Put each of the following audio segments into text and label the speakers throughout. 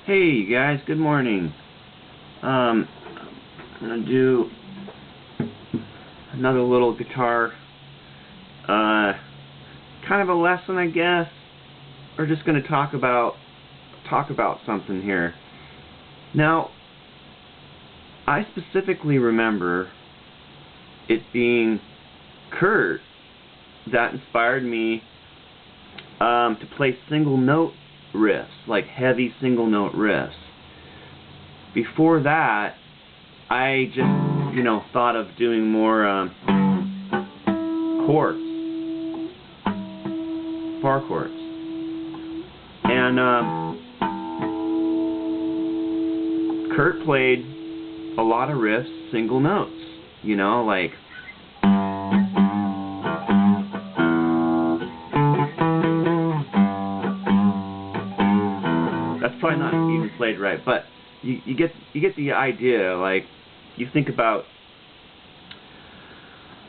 Speaker 1: Hey you guys, good morning. I'm gonna do another little guitar kind of a lesson, I guess. We're just gonna talk about something here. Now, I specifically remember it being Kurt that inspired me to play single note riffs, like heavy single note riffs. Before that, I just, thought of doing more chords, bar chords. And Kurt played a lot of riffs, single notes, like that's probably not even played right, but you get the idea. Like, you think about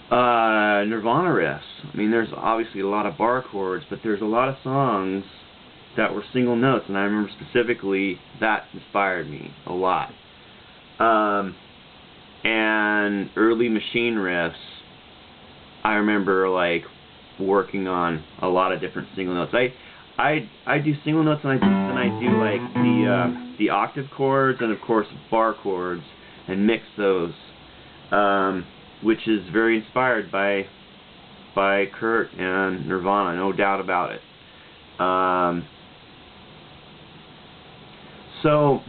Speaker 1: Nirvana riffs. I mean, there's obviously a lot of bar chords, but there's a lot of songs that were single notes, and I remember specifically that inspired me a lot. And early Machine riffs, I remember like working on a lot of different single notes. I do single notes, and I do like the octave chords and of course bar chords, and mix those, which is very inspired by Kurt and Nirvana, no doubt about it. So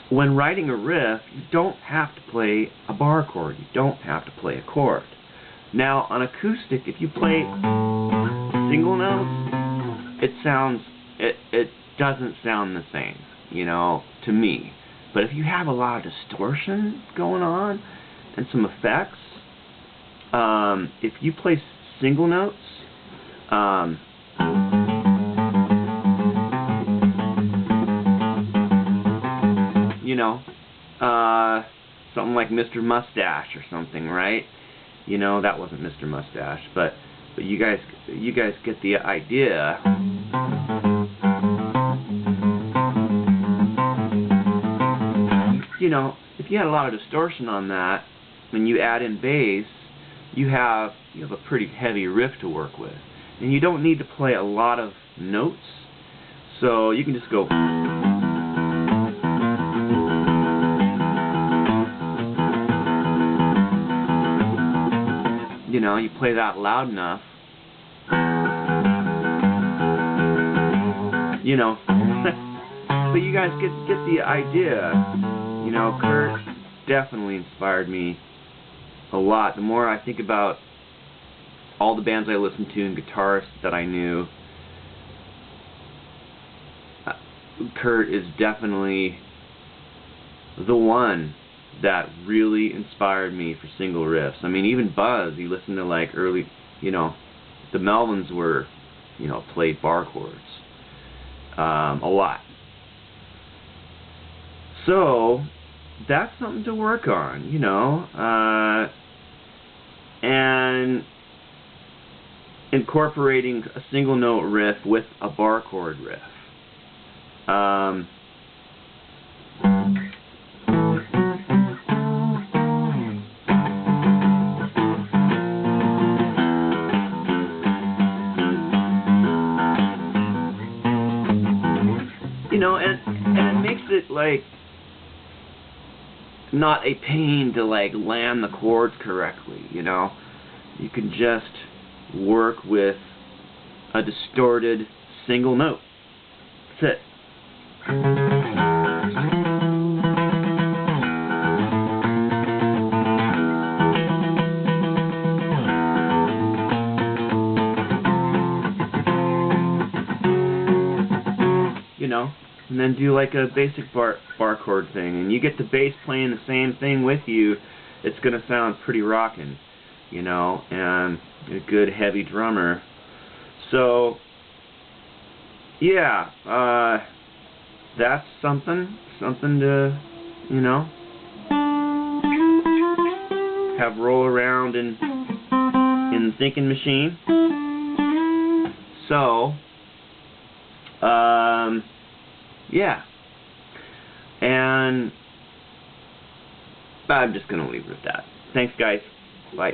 Speaker 1: when writing a riff, you don't have to play a bar chord. You don't have to play a chord. Now, on acoustic, if you play single notes, it doesn't sound the same, to me. But if you have a lot of distortion going on and some effects, if you play single notes, something like Mr. Mustache or something, right? That wasn't Mr. Mustache, but you guys get the idea. If you had a lot of distortion on that, when you add in bass, you have a pretty heavy riff to work with, and you don't need to play a lot of notes, so you can just go. You play that loud enough, but you guys get the idea. Kurt definitely inspired me a lot. The more I think about all the bands I listened to and guitarists that I knew, Kurt is definitely the one that really inspired me for single riffs. I mean, even Buzz, you listen to like early, the Melvins were, played bar chords a lot. So that's something to work on, and incorporating a single note riff with a bar chord riff. And it makes it like not a pain to like land the chords correctly, You can just work with a distorted single note. That's it. And then do like a basic bar chord thing, and you get the bass playing the same thing with you. It's gonna sound pretty rockin', and a good heavy drummer. So yeah, that's something to have roll around in the thinking machine. So yeah, And I'm just going to leave it at that. Thanks, guys. Bye.